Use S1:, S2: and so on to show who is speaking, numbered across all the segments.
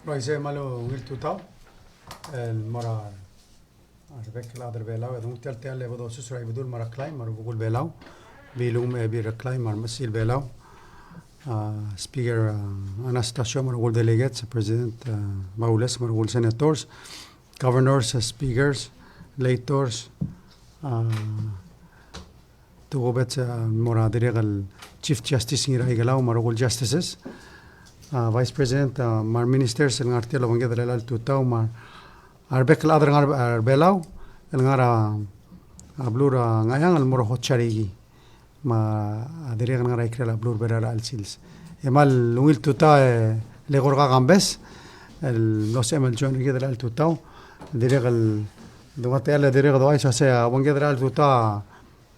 S1: Raise malo ngil tutau el mara arbek la adr belau edun tel tel le bodo susrai bedul mara claim mara bugul belau bilum e bir claim mar masil belau speaker Anastasio mara gul delegates president Maules mara gul senators governors speakers lators to gobet mara diregal chief justice ngira igalau mara gul justices Vice President, mar ministers el ngartia lo bangga dalal tutau mar arbek la ngar belau el ngara ablura ngayang al moro hotcharigi ma adire ngara ikra ablur berara al sils emal lungil tuta le gorga gambes el los emel jon ngi dalal tutau dire gal dumate ala dire do aisa se bangga dalal tuta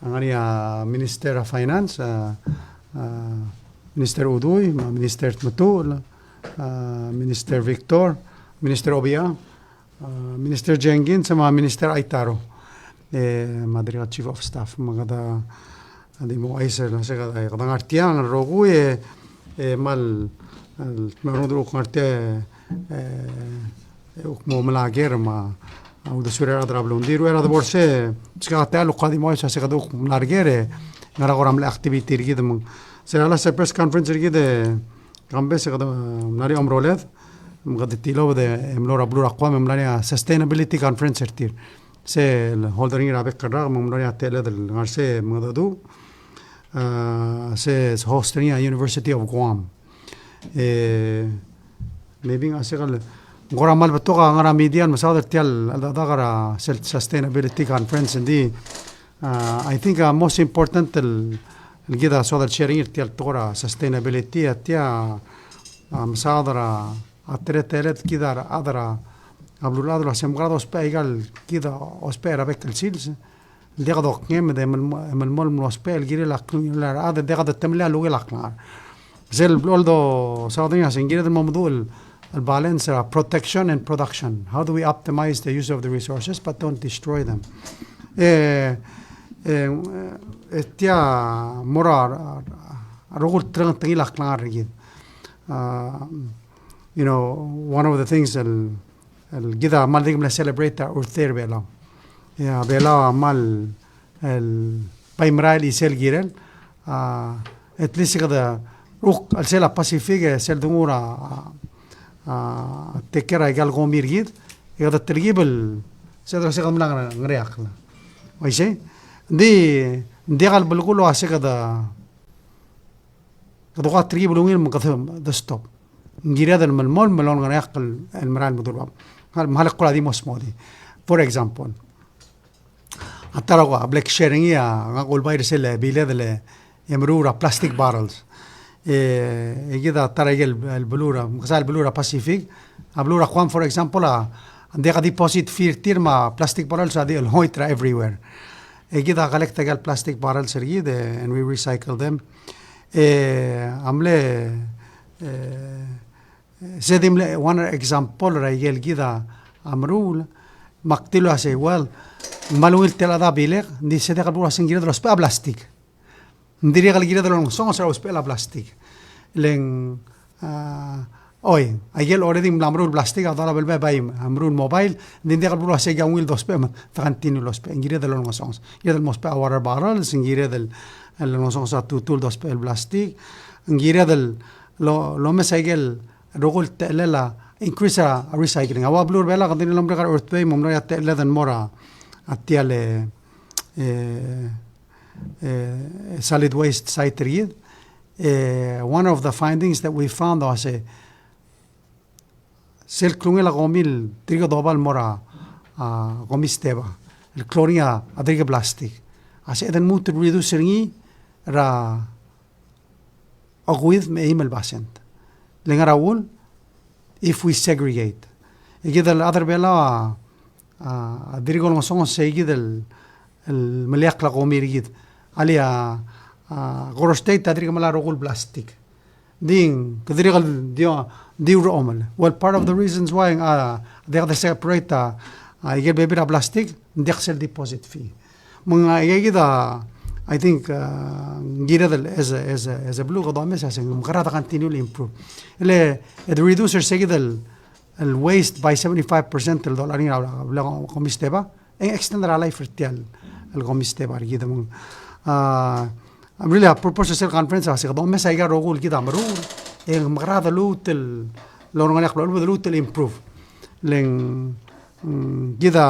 S1: ngania Minister of Finance Minister Udui, Minister Matul, Minister Victor, Minister Obia, Minister Jenkins, sama Minister Aitaro, Madrid Chief of Staff, magada di mo aiser na sa kadang artiang rogu mal marundu karte mo malager ma au de surera drablondiru era de borse skata lo qadimo sa sa kadu largere ngara goram la activity rigid سألا سبرس كونفرنس كده كم بس كده مناري أمرولاد مقدر تيلو بده ملورا بلورا قوام مناري sustainability conference كتير سه هولدرينج رابط كرر مناري أتيلاد الغرسة مقدرو سه hosting University of Guam maybe أسيقال غرام مال بتوقع غرام ميديان مساعدة تيال الدغرة sustainability conference دي I think most important الجدا صادر شرير تيال تورا sustainability تيا مصادرة أترتلت كده أدرا قبل الأدرا سمقرض أسبوع كده أسبوع ربك السيلز اللي قدو قيم ده من المول من أسبوع الجيل لا هذا ده قد التملي لوجي لقنا زي البلدو صادرين عشان جيل الموضوع البالانس protection and production how do we optimize the use of the resources but don't destroy them تيا مرار رغول ترنتي لقنا رجيد you know one of the things الجدا مال ديك من celebrate our third بلا يا بلا مال البايمرال يسال جيرل at least كده روك السيلا باسيفيك سيل دمورا تكرا يقال غومير جيد يقدر ترجيب سيدر سيقدر ملا نرياقنا ويشي دي قال بلقولوا عسى كذا كذا قات تريب لونين من قثم دستوب نجير هذا المول ملون غير يقل المرال مدرب هل قول هذه مسمودي for example أتراجع بلاك شيرينج يا أقول بايرس اللي بيلاد اللي يمرورا بلاستيك بارلز كذا ترى البلورا مثلا البلورا باسيفيك البلورا قوام for example عندي قدي deposit في تيرما بلاستيك بارلز هذه الهويترا everywhere كده collect the plastic barrels and we recycle them عمله زي one example رجال كده عمرول مقتلو هسي وال مالويل تلا دا بيلك دي سيدا قبل راسين كده دروس بقى بلاستيك نديري قال كده دروس سونس روس بقى بلاستيك لين Oye, ayer already mlamrul plastic adala belba baim amrul mobile din de qalbu rase gawil dos pe fantino los pe ngire de los sons ngire del mospe water bottles ngire del los sons tul dos pe plastic ngire del lo mesagel rogul telela increase recycling awa blur bela qadin lomre gar earth bay momra tele den mora atiale solid waste site read one of the findings that we found was سيل كلونيلا غوميل تريغا دوبال مورا غوميستيبا الكلوريا ادريغا بلاستيك عشان اذا موت ريدوسيرني را اغويد ميم الباسنت لين راول if we segregate يجد الادر بلا ادريغا نوسون سيجد المليق لغومير يجد عليا غورستي تدريغا ملا رغول بلاستيك دين كدريغا ديو رؤمل well part of the reasons why they have to separate يجيب بيبرا بلاستيك ندخل deposit فيه من يجد I think as a blue قضاء مسا مقرأة continue improve اللي the reducer سيجد الويست باي 75% الدولارين على comisteba en extender a life رتيال الcomisteba كده من really a purpose של conference así que me saiga rogul كده مرول en مغراد لوت لو نغني يقبلوا لوت improve لين كده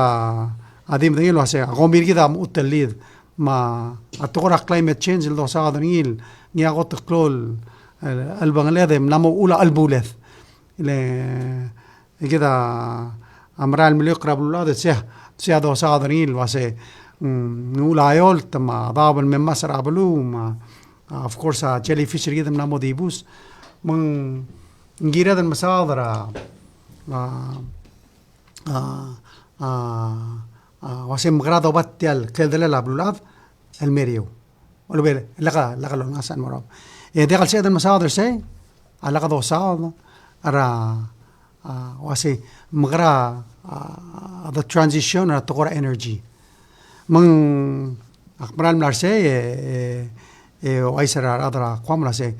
S1: عديم دنيل واسع غمير كده مؤتليد ما أتوقع climate change اللي صار دنيل نياقوت كلول البنغلادي منامو أولى البولث le كده أمرال المليو قرب الولاد سيا دو صادرين واسه نقول عيال تما ضاب من مصر قبلو ما of course jelly fish كده من موديبوس من غير المصادر واسه مغراد وبتيال كده لا بلولاد المريو ولا بيل لقى لون ناس مراب دخل سيد المصادر سي على قدو صاد را واسي مغرا the transition را تقور energy من أخبار المرسي وأيسر أدرى قام راسي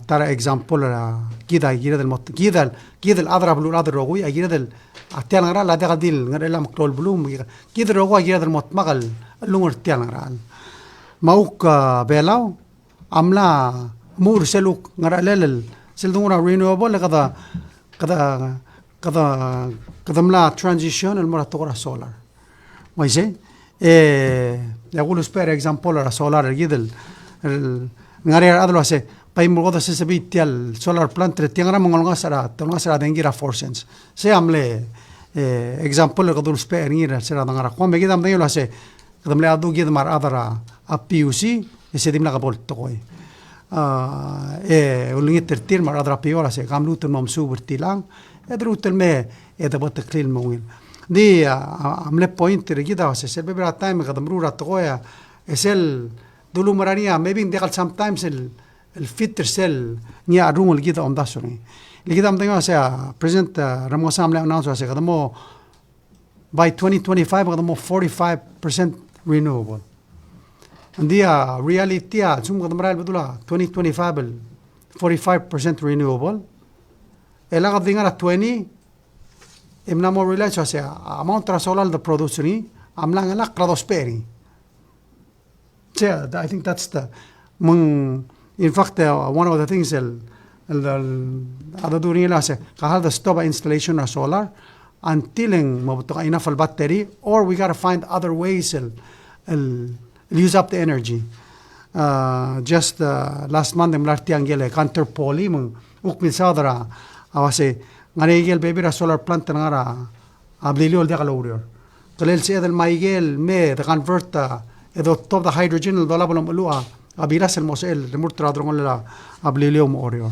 S1: ترى example را كذا كذا المط كذا الأدرى بلو الأدرى روي كذا التيان غرا لا دخل ديل غير لا مقتول بلوم كذا روي كذا المط مغل اللون التيان غرا موك بلاو عملا مور سلوك غرا لل سلدونا renewable كذا ملا transition المرة تقرأ solar ما يصير يقولوا spare example على solar الجدل نغير هذا لوسه باي مرقدة سبب تيال solar plant تيجي مونغ سرا دينجيرا 4 cents سي عمله example كذول spare نغير سرا دعنا قام بيجي دام دينجيرا لوسه كذا ملا أدو جد مار أدرا أبيوسي يسدي ملا قبول تقوي ولين ترتير مر أدرا بيولا سي قام لوت الممسوب برتيلان ادروت الماء إذا بتقليل موين دي عمله بوينت رجيدا وسيل ببرا تايم قد مرورة تقويا سيل دولو مرانيا maybe دخل sometimes الفيتر سيل نيا روم الجيدا أم داسوني الجيدا أم دايما سيا president رموسا عمله announce وسيل قدمو by 2025 قدمو 45% renewable دي reality ثم قدم رأي بدولا 2025 45% renewable إلا قد دينا 20 إمنا more relax وسيا amount solar the production عملنا لا قرض سبيري I think that's the in fact one of the things هذا دوري لا سيا كهذا stop installation of solar until ما بتوقع enough البطاري or we gotta find other ways use up the energy just last month ملارتي أنجيل counter poly من وقت صادرة awase ngare igel bebira solar plant ngara abliliol de galorior qalel se del maigel me de converta edo top the hydrogen el dolabolo lua abiras el mosel remur tradron la ablilio morio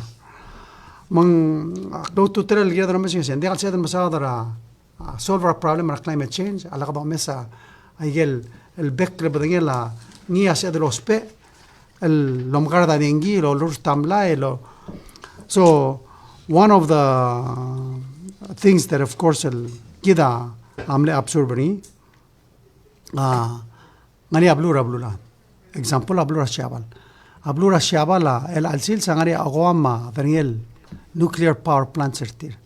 S1: man do to trel gida no mesin se de se del masadara solve our problem of climate change ala qado mesa igel el bekre badengela nia se de los pe el lomgarda de engil o lur tamla elo so one of the things that of course كده عمله absorbing غني أبلورا example أبلورا شابال لا الألسيل سانغري أقوام ذنيل nuclear power plants كتير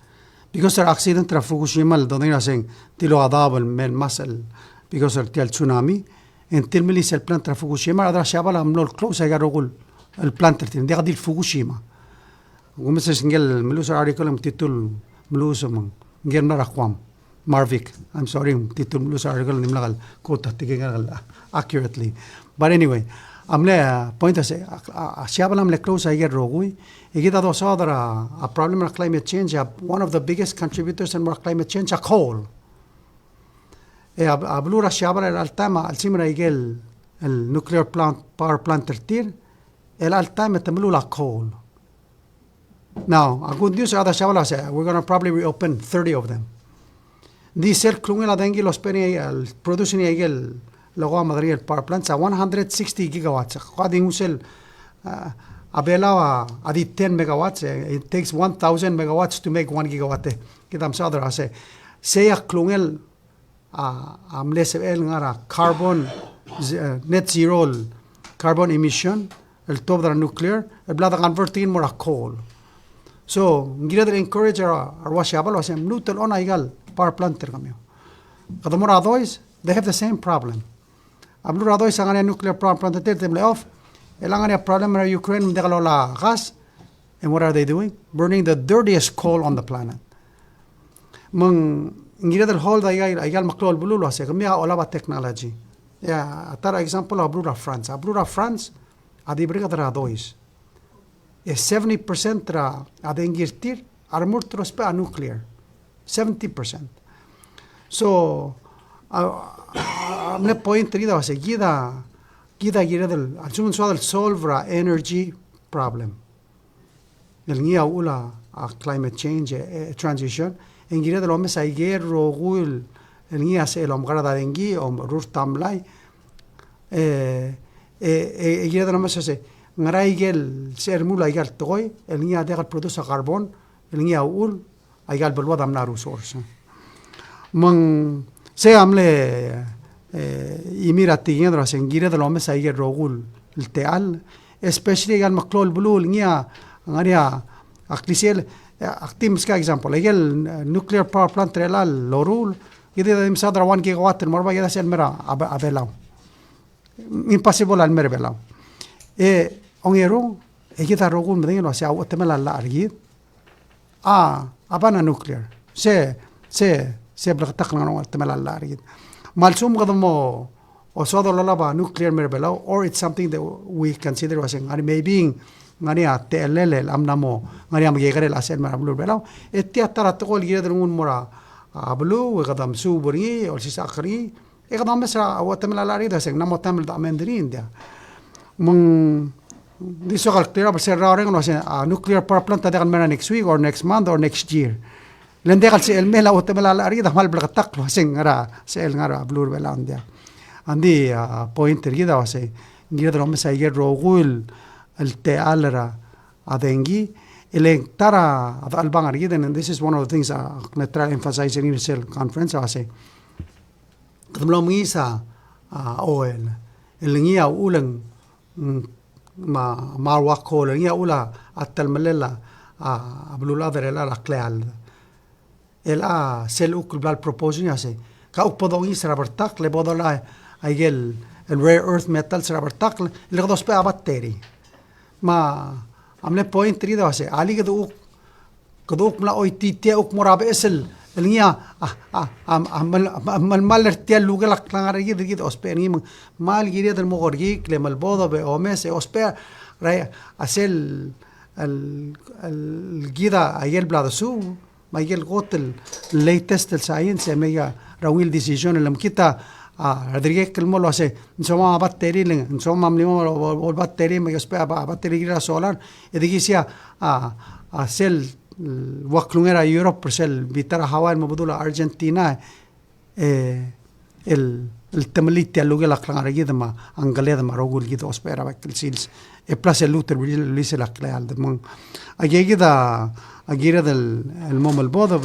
S1: because the accident في فوكوشيما الدنيا سين تلو عذاب من مسل because تيال تسونامي إن تلملي سل plant في فوكوشيما هذا شابال عملوا close هيجا رجول البلانت كتير دي قديل فوكوشيما ومثل سنجل ملوس article تيتول ملوس من غير نرقم مارفيك I'm sorry تيتول ملوس article نملغل كوتا تيجي accurately but anyway عمله point أسي أشياء بلام لكلوس هيجر روغوي يجي ده صادر a problem of climate change one of the biggest contributors in climate change coal أبلور أشياء بلام الألتما السيمرا يجي النوكلير power plant ترتير الألتما تملو لا coal. Now, a good news other Shavala say we're going to probably reopen 30 of them. These cell klungela dengi los peni producing egel logo madri power plants 160 gigawatts. Qading usel abela adi 10 megawatts. It takes 1000 megawatts to make 1 gigawatt. Kidam sadra say klungel amle el ngara carbon net zero carbon emission el top nuclear el blada converting more a coal. So gira del encourage washabal wasem nutel on aigal power plant tergamyo. Kadamura others, they have the same problem. Ablu others angania nuclear power plant them lay off. Elangania problem in Ukraine mdegalola gas. And what are they doing? Burning the dirtiest coal on the planet. Mang gira del hold aigal maklol bulu wase kamia olaba technology. Yeah, tara example ablu France. Ablu France adi briga dra dois. 70% tra adengirtir armur trospe a nuclear. 70%. So amne point rida wase gida del alsumun so del solve energy problem. El ngia ula a climate change transition en gira del homes aiger rogul el ngia se el omgara da dengi rur tamlai gira del homes se ngaraigel ser mula aigal toy el ngia de produce carbon el ngia ul aigal belwa damna resource man se amle imira tigendra sen gira del homes aiger rogul el teal especially aigal maklol bulu el ngia ngaria aklisel aktim ska example egel nuclear power plant rela lorul ide dem sadra 1 gigawatt marba yada sel mera abelaw impossible al mera belaw ongero egita rogul meden lo sia otemela la argid abana nuclear se blaqtaqna no otemela la argid malsum gadamo o sodo laba nuclear mera belaw or it's something that we consider as maybe ngania telele amnamo ngania magegare la sel marablu belaw etiatara tqol yedrun mura ablu gadam suburi o sis akhri gadam mesra watamla la rida seg namo tamil da mendrin dia mun diso gal clear up ser rare no a nuclear power plant da mera next week or next month or next year len degal sel mela watamla la rida mal blaqtaq seng ngara sel ngara ablu belaw dia andi point rida wase ngidro mesa yer rogul التألرا أدنجي اللي ترى البانغ جدا and this is one of the things I try to emphasize in the conference I say قدم لهم إيسا أويل اللي نيا أولا ما وقول اللي نيا أولا التلمللا أبلولا ذرلا الأقلال الآ سيل أكل بالبروبوزين يا سي كأوك بدو إيسا رابرتاق لبودو لا أيجل الرير إيرث ميتالز رابرتاق اللي غدوس بقى باتيري ما عمله point ريدا واسه علي كدوك ملا اويتي اوك مرابع اسل النيا مال ارتيال لوغ لا كلار يد اوسبيني مال يريد المغريك لما البوضه باومس اوسبير راي اسل الجيدا ايل بلادسو ما يل قتل الليتست الساينس ميا راويل ديسيجن لما كيتا Rodríguez lo hace, insomma batteri, insomma o batteri, ma io spero batteri gira solar, e di chi sia a sel waklungera Europe per sel vitara Hawaii mabudula Argentina il temliti alluga la clara gida ma angaleda ma rogul gida ospera bakil sils e plus el luter lise la cleal de mon agira del mom el bodo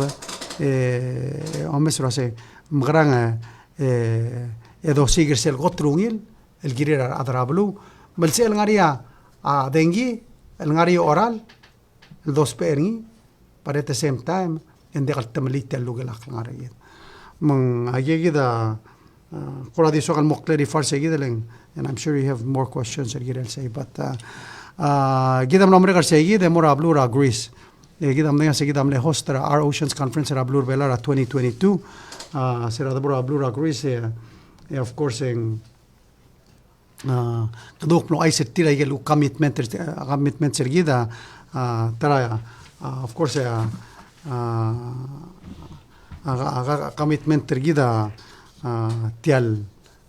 S1: o mesro se mgranga edo sigir sel gotrungil el girera adrablu bel sel ngaria a dengi el ngaria oral el dos perni but at the same time en de temliti alluga la clara gida mon agida قرا دي سؤال مقلري فارسي جدا and I'm sure you have more questions that you'll say but جدا من عمرك أرسي جدا مرة أبلورا غريس جدا من ياسي جدا من هوستر our oceans conference أبلور بلارا 2022 سيرا دبورا أبلورا غريس of course كدوك من أي ستيرا يجلو commitment جدا ترى of course commitment جدا تيال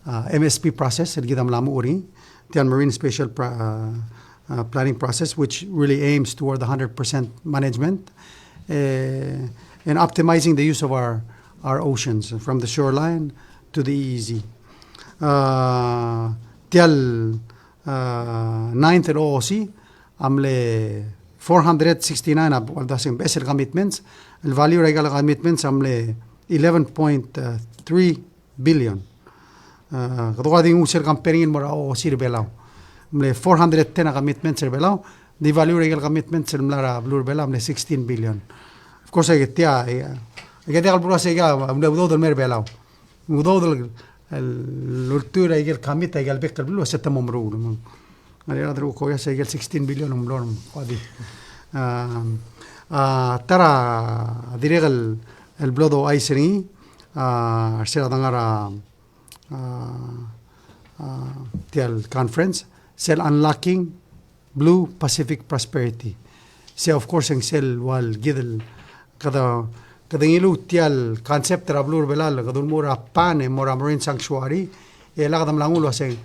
S1: MSP process اللي قدام لاموري تيال marine spatial planning process which really aims toward 100% management and optimizing the use of our oceans from the shoreline to the EEZ. تيال 9th OOC عمله 469 والداسين بس commitments الفاليو رجال commitments عمله 11.3 billion. Kado din usir campaign mora o sir belao. Mle 410 commitments sir belao. the value regal commitment sel mlara blur bela amne 16 billion of course ay getia ay getia kalbura sega amne udo del mer bela udo del l'ultura ay gel commit ay gel bekal blu setta momru ngari adru ko ya sega 16 billion umlor qadi tara diregal el blodo ay seni arsela dangara tial conference sel unlocking blue Pacific prosperity. Se of course ang sel wal gidel kada ilu tial concept tra blue belal kadun mura pane mura marine sanctuary e la kadam langulo se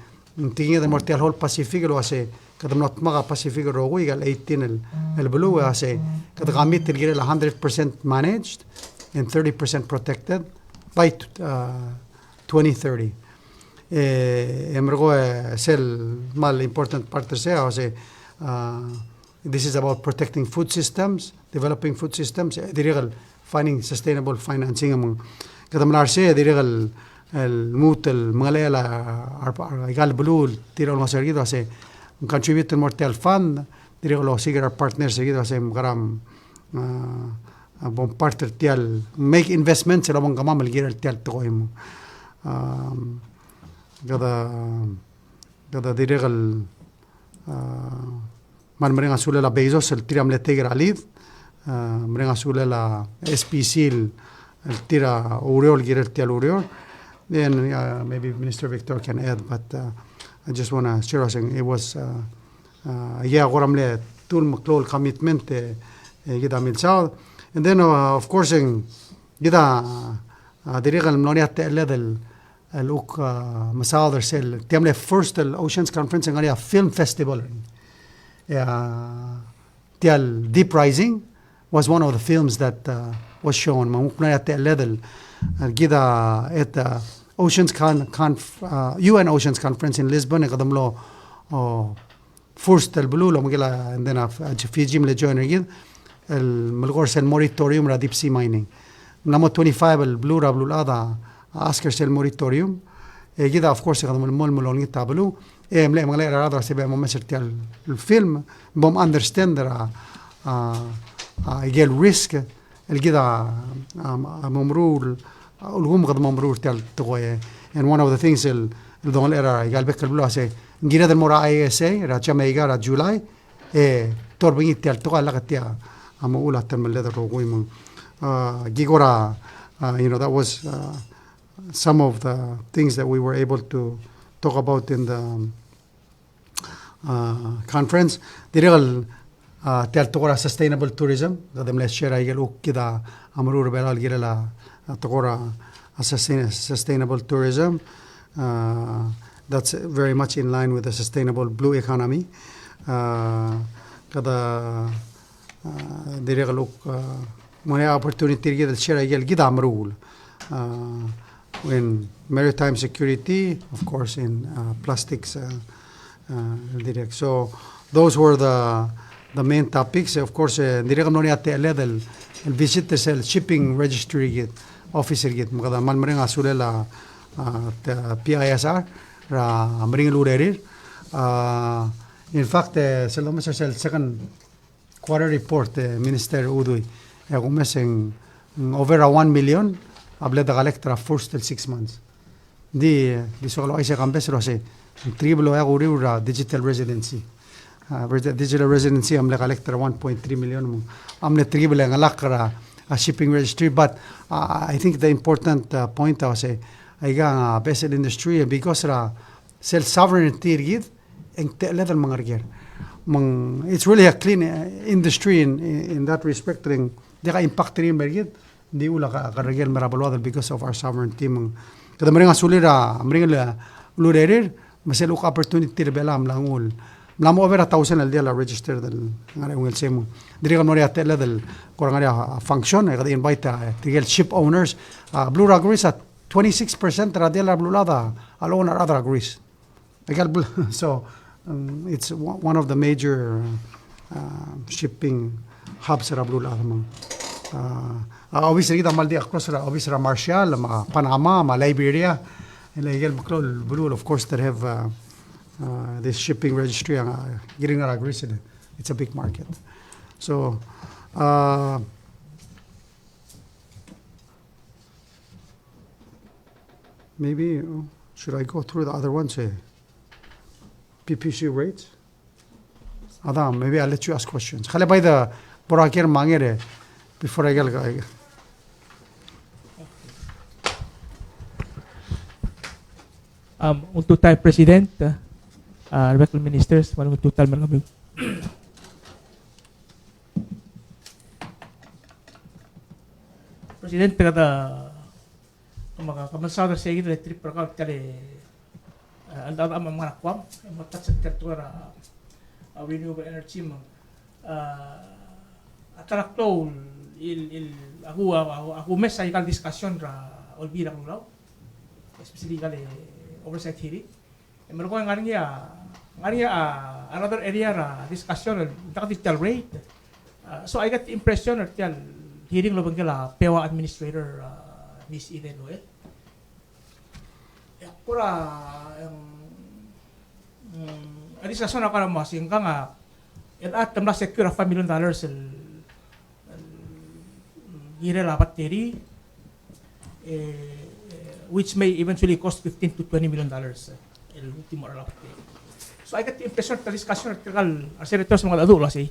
S1: tingi de mortial whole Pacific lo se kadam not maga Pacific ro gal 18 el blue se kada gamit el gidel 100% managed and 30% protected by 2030. Emrgo sel mal important part se o se this is about protecting food systems, developing food systems, dirigal finding sustainable financing among kadam larse dirigal el mut el malayala igal blue tiro lo seguido se contribute mortal fund dirigal lo seguir our partners seguido se gram bon partner tial make investments la bon gamam el giral tial toim gada dirigal man merenga sule la Bezos el tira mletegra alid merenga sule la SPC el tira Uriol girer tial Uriol then maybe Minister Victor can add but I just want to share saying it was yeah goramle tul maklol commitment gida milsao and then of course gida dirigal mnoniat ledel الوك مصادر سيل تعمل first الأوشنز كونفرنس عليها film festival تيال Deep Rising was one of the films that was shown ما ممكن يتقلد كده at Oceans UN Oceans Conference in Lisbon يقدم له first البلو لو مقلا عندنا في جيم لجوين كده الملغورس الموريتوريوم را deep sea mining نمو 25 البلو را بلو الأذا Oscar sel moratorium كده of course يقدم المول ملونين تابلو ملا مغلا رادر سبع ممثل تاع الفيلم بوم اندرستاند يجيل ريسك الكده ممرور الهم قد ممرور تاع تغوي and one of the things الدول era قال بك بلو سي نجينا المورا اي اس اي راجا ميغا را جولاي توربين تاع تغوا لغتيا اما اولا تمل لدر روغوي من جيغورا you know that was some of the things that we were able to talk about in the conference. Dirigal تقول sustainable tourism. قدم للشيء يقولوا كذا أمرور بلال يقول تقول sustainable tourism. That's very much in line with the sustainable blue economy. كذا دirigal مني opportunity يقول الشيء يقول كذا أمرول. In maritime security, of course, in plastics. So those were the main topics. Of course, the visitors shipping registry officer get mal meringa sulela PISR ra meringa lurerir. In fact, the second quarter report, Minister Udui, over 1 million. قبل ده غالكترا first 6 months دي سؤال عايشه كان بس روسي تريبلو يا غوري ورا ديجيتال ريزيدنسي ديجيتال ريزيدنسي عمل غالكترا 1.3 مليون عمل تريبل غالكرا a shipping registry but I think the important point I say ايغا vessel industry because ra self sovereignty رجيد انت لهذا المغرجر it's really a clean industry in that respect ده impact رين برجيد دي ولا الرجال مرابلواد because of our sovereignty كده مرينا سوليرا مرينا لورير مثلا لوك opportunity ربلا ملامول ملامو أفرا تاوسن الديال register دل غير ويل سيمو دريغا نوريا تلا دل كورانغاريا function غادي invite تيجي ship owners blue agrees at 26% راديال بلولادا alone other agrees so it's one of the major shipping hubs رابلولادا obviously كده مال دي across obviously Marshall مع Panama مع Liberia اللي يجي blue of course that have this shipping registry getting our agrees It's a big market. So, maybe, should I go through the other ones? PPC rates? Adam, maybe I'll let you ask questions. خلي by the براكير مانغيري before I get.
S2: Untuk tayo President, Rebecca Ministers, manong total mga President, kada mga kamansada sa iyo, trip para ka kali ang mga nakwam, matat sa tertuara renewable energy mo. Atrakto ako mes sa ikal diskusyon ra olbira ko law. Especially kali oversight hearing. Meron ko nga another area ra discussion digital rate. So I got the impression that hearing lo bangkala PEWA administrator Miss Eden Noel. Pura discussion ako na mo sing nga at tamla secure $5 million gire la battery which may eventually cost $15 to $20 million el último la battery. So I got the impression that discussion article senator sa mga adulto kasi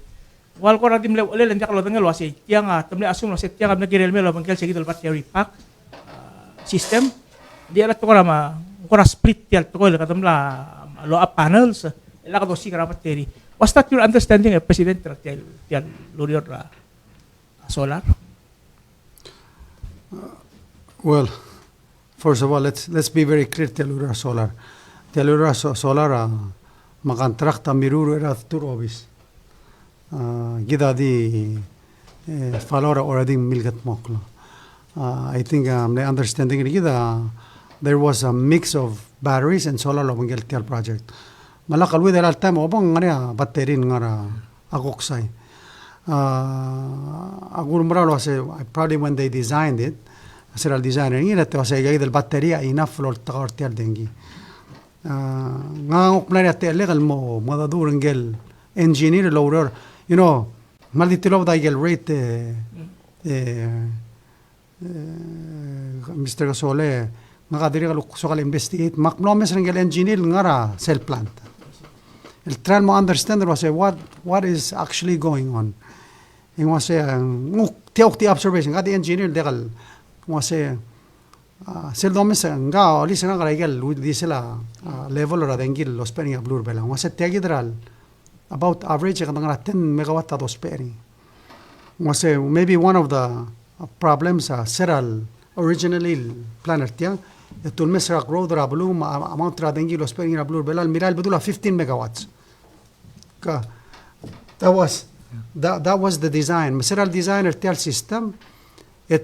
S2: wal ko ra dimle ole lang jaklo tangel wasi tiang tamle asum wasi tiang na girel melo bangkel segidol battery pack system dia la to ma ko split tial to ko la tamla low up panels la ka do si battery. Was that your understanding, President, tial lurior solar?
S1: Well, first of all, let's be very clear. Telura solar, solar, makantrakta miruro era turobis. Gida di falora already milgat moklo. I think the understanding gida there was a mix of batteries and solar lobangel tial project. Malakal with the time obong ngara battery ngara agoksay. Agur muralo say probably when they designed it, seral designer ngira to say gay battery enough for takortial dengi. Ngangok na te legal mo madadur ngel engineer lower, you know, malditilo da gel rate Mr. Gasole nakadiri so kal investigate maknomes ngel engineer ngara cell plant. El try mo understand was what is actually going on. And was the observation got the engineer degal was sel domes nga listen nga regel dice la level or dengil los pering a blur bela was tegidral about average nga 10 megawatt dos pering was maybe one of the problems seral originally planet tia tul mesra road ra blue amount ra dengil los pering a blur bela miral bedula 15 megawatts that was the design. Mesra el designer tel system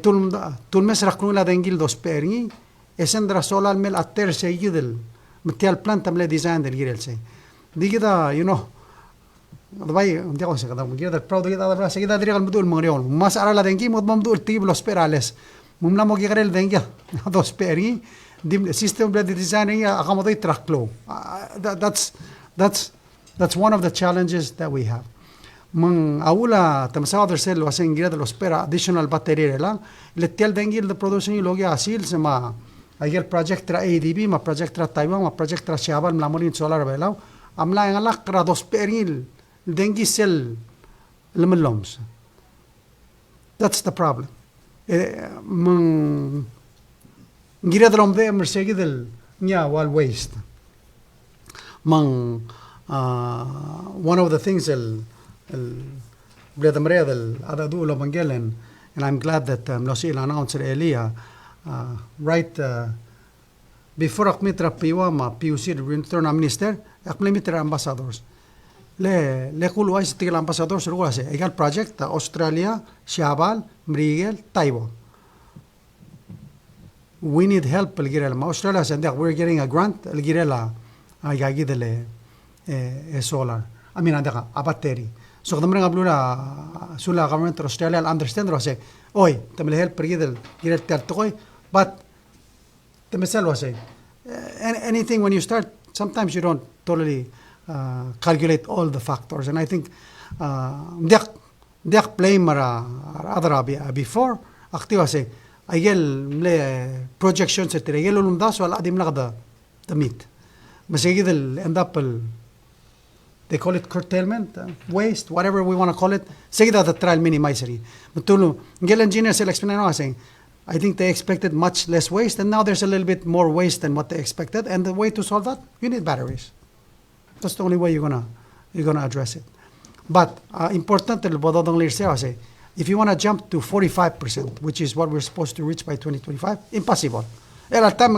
S1: tul mesra knula dengil dos pering esendra solar mel atter segidel metal planta mel design del girel say digida you know vai digo se kada mugida proud gida da segida dirgal mudul mangreol mas ara la dengi mod mamdul tib los perales mumla mo girel dengi dos pering dim system de design ya akamodoi traklo that's one of the challenges that we have. Mang aula tamsa cell was ingred los pera additional battery la le tel dengil the production logia asil se ma ayer project tra ADB ma project tra Taiwan ma project tra Siabal mlamorin solar bela amla ngala kra dos peril dengi cell lemeloms. That's the problem. Mang ingred rom de mersegidel nya wal waste. Mang one of the things and I'm glad that Losil announced earlier right before Akmitra Piwama PUC return minister Akmitra ambassadors le kulu ay sitil ambassadors ruwa se egal project Australia Siabal Mrigel Taiwan we need help Australia said that we're getting a grant Girela agagidele solar I mean a battery. So the Mrangabula Sula government of Australia understand or say, oi, the help Pergidel, get toy, but the Messel was say anything when you start, sometimes you don't totally calculate all the factors. And I think diak play mara adra before activa se aigel mle projections et aigel ulum das wala adim lagda the meat masigi del end up they call it curtailment, waste, whatever we want to call it. Say that the trial minimizeri. But to ngel engineers will explain now saying, I think they expected much less waste, and now there's a little bit more waste than what they expected. And the way to solve that, you need batteries. That's the only way you're gonna address it. But important say, if you want to jump to 45%, which is what we're supposed to reach by 2025, impossible. At the time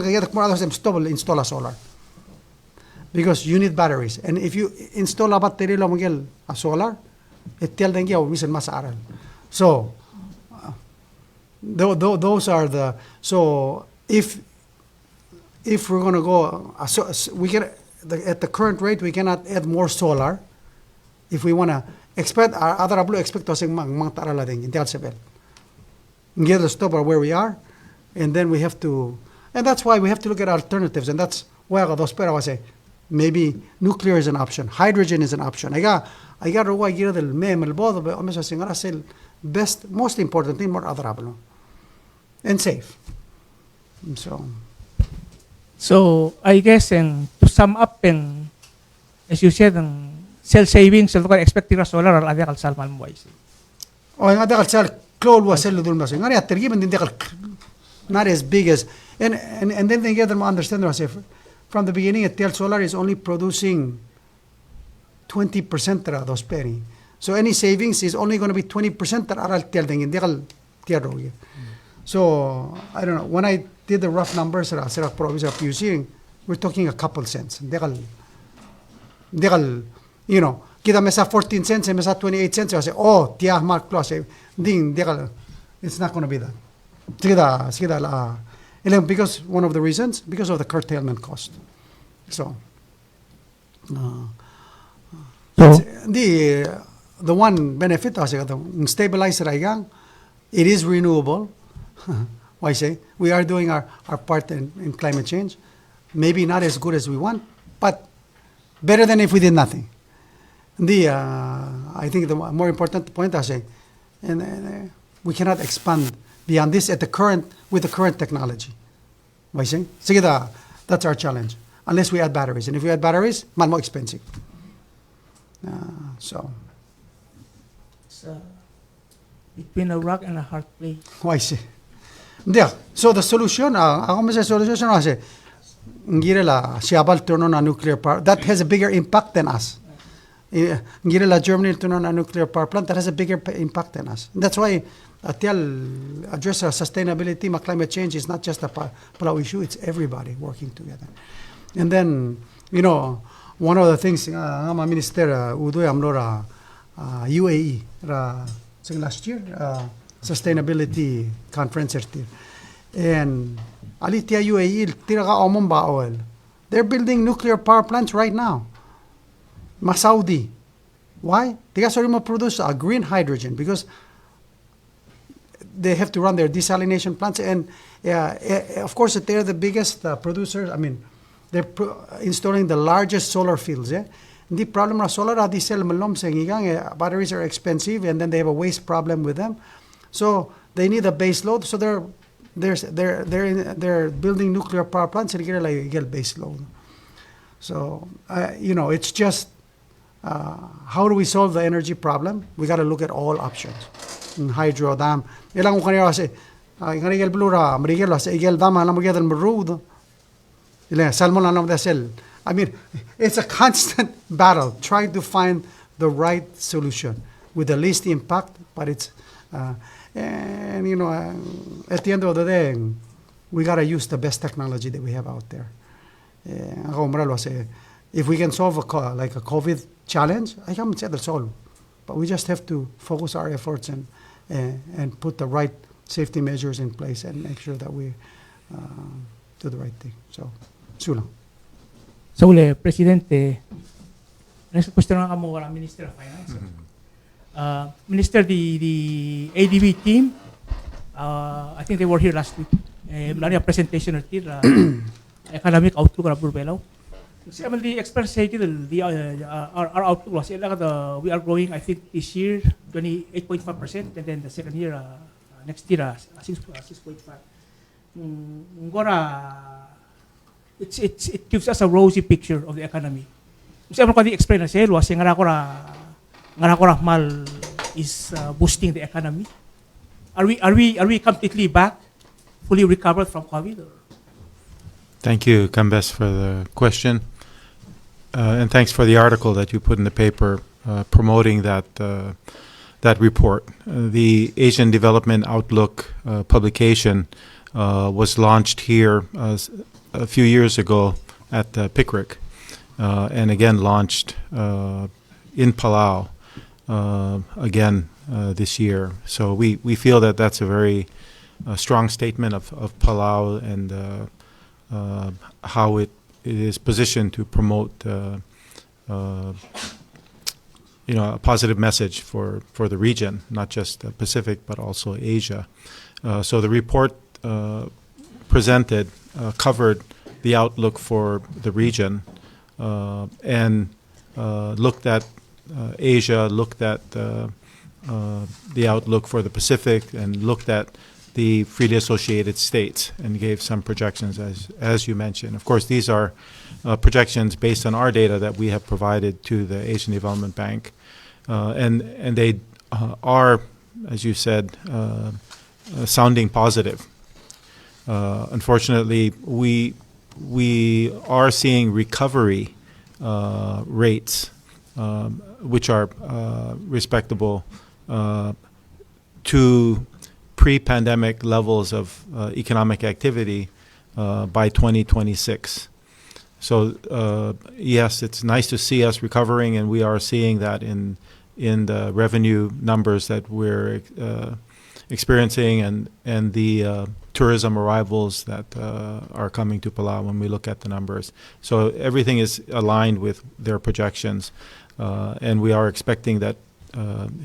S1: install a solar. Because you need batteries. And if you install a battery a solar, it tells them mas aral. So those are the if we're going to go we can at the current rate we cannot add more solar if we want to expect our other blue expect us mang tarala ding in sebel. Get the stop where we are, and then we have to, and that's why we have to look at alternatives, and that's why those was say maybe nuclear is an option, hydrogen is an option. I got I get the mem el bodo but almost saying best most important thing more other and safe.
S2: So I guess to sum up as you said cell savings so expecting solar or other salman wise.
S1: Oh, nga dakal sal clone was sell dul mas. Nga at given din dakal not as big as and then they get them understand from the beginning Tel Solar is only producing 20% of those peri. So any savings is only going to be 20% that are Tel ding dakal tiaro. So I don't know. When I did the rough numbers we're talking a couple cents. Dekal, you know, kita mesa 14 cents and mesa 28 cents. I say, oh, tiah mark plus ding dekal. It's not going to be that. Sigida la. Because one of the reasons, because of the curtailment cost. So the one benefit I say the stabilizer it is renewable. Why say we are doing our part in climate change. Maybe not as good as we want, but better than if we did nothing. I think the more important point I say, and we cannot expand beyond this with the current technology. Why say? That's our challenge. Unless we add batteries, and if we add batteries, much more expensive. So.
S2: Between a rock and a hard place.
S1: Why say? Yeah. So the solution, solution I say, Siabal turn on a nuclear power that has a bigger impact than us. Germany turn on a nuclear power plant that has a bigger impact than us. That's why address sustainability, climate change is not just a Palau issue; it's everybody working together. And then one of the things, my minister Udoy Amlora UAE last year sustainability conference and alitia UAE tiraga omon ba oil. They're building nuclear power plants right now. Saudi. Why? They got produce green hydrogen because they have to run their desalination plants, and of course they're the biggest producers. I mean, they're installing the largest solar fields. The problem of solar diesel malom saying batteries are expensive, and then they have a waste problem with them. So they need a base load. So they're building nuclear power plants and get base load. So it's just how do we solve the energy problem? We got to look at all options. Hydro dam. Ilang ko kanila kasi kanila blura marigel sa igel dam alam mo gyud marud. Ilang salmon alam da sel. I mean, it's a constant battle trying to find the right solution with the least impact, but it's at the end of the day, we got to use the best technology that we have out there. If we can solve a COVID challenge, I haven't said that's all, but we just have to focus our efforts and put the right safety measures in place and make sure that we do the right thing. So, sulang.
S2: So, Presidente, next question na kamo wala Minister of Finance. Minister, the ADB team, I think they were here last week. Lari a presentation or economic outlook of Palau. Seven the experts say our outlook was we are growing. I think this year 28.5%, and then the second year next year 6.5. It gives us a rosy picture of the economy. Seven ko di explain na siya was ngara mal is boosting the economy. Are we completely back, fully recovered from COVID? Or?
S3: Thank you, Kambes, for the question. And thanks for the article that you put in the paper promoting that report. The Asian Development Outlook publication was launched here a few years ago at Pickwick, and again launched in Palau again this year. So we feel that that's a very strong statement of Palau and how it is positioned to promote a positive message for the region, not just the Pacific but also Asia. So the report presented covered the outlook for the region and looked at Asia, looked at the outlook for the Pacific, and looked at the freely associated states and gave some projections, as you mentioned. Of course, these are projections based on our data that we have provided to the Asian Development Bank, and they are, as you said, sounding positive. Unfortunately, we are seeing recovery rates which are respectable to pre-pandemic levels of economic activity by 2026. So yes, it's nice to see us recovering, and we are seeing that in the revenue numbers that we're experiencing and the tourism arrivals that are coming to Palau when we look at the numbers. So everything is aligned with their projections, and we are expecting that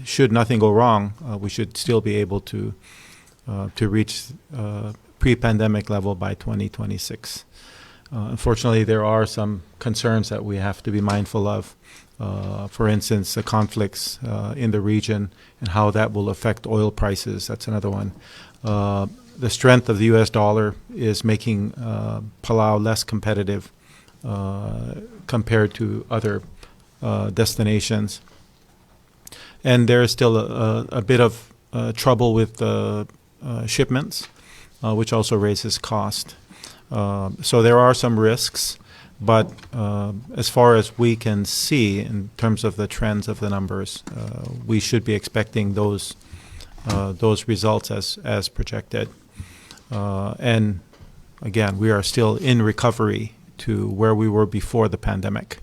S3: should nothing go wrong, we should still be able to reach pre-pandemic level by 2026. Unfortunately, there are some concerns that we have to be mindful of. For instance, the conflicts in the region and how that will affect oil prices. That's another one. The strength of the U.S. dollar is making Palau less competitive compared to other destinations. And there is still a bit of trouble with shipments, which also raises cost. So there are some risks, but as far as we can see in terms of the trends of the numbers, we should be expecting those results as projected. And again, we are still in recovery to where we were before the pandemic.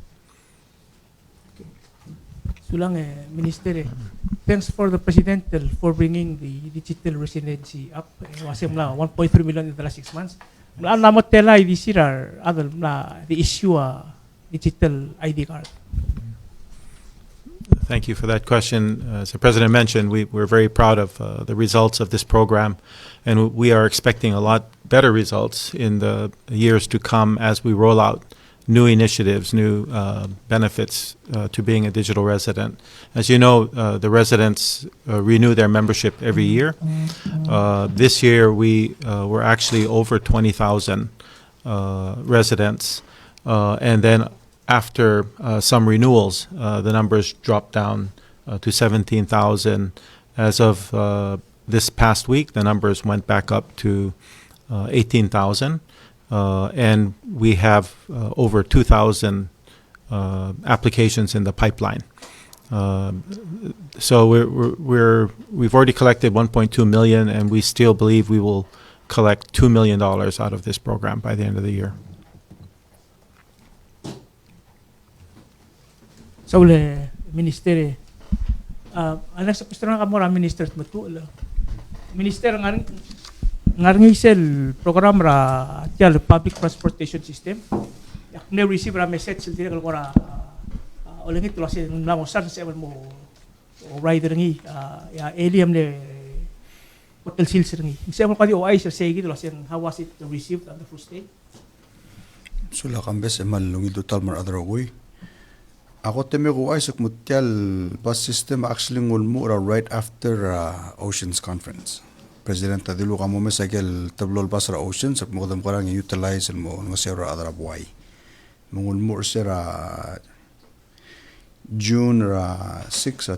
S2: Sulang Minister, thanks for the President for bringing the digital residency up. Wasem la 1.3 million in the last 6 months. Mlaan namot tela this year other the issue digital ID card.
S3: Thank you for that question. As the President mentioned, we're very proud of the results of this program, and we are expecting a lot better results in the years to come as we roll out new initiatives, new benefits to being a digital resident. As you know, the residents renew their membership every year. This year, we were actually over 20,000 residents, and then after some renewals, the numbers dropped down to 17,000. As of this past week, the numbers went back up to 18,000. And we have over 2,000 applications in the pipeline. So we've already collected 1.2 million, and we still believe we will collect $2 million out of this program by the end of the year.
S2: So le Minister, anak sa question nga kamora Minister matu Minister ngarang isel program ra tial public transportation system. Yak ne receive ra message sil dire kalkora olengit tulas na mo san sa mo rider ngi ya eliam le hotel sales ngi. Sa mo kadi OI sa segi tulas how was it received on the first day?
S4: Sula kambes emal lungi total mar adrogui. Ako teme ko ay mutial bus system actually ngulmu right after Oceans Conference. President Tadilu kamo mesagel tablol bus Oceans at mo karang utilize mo nga sera adra buhay. Mungulmu sera June 6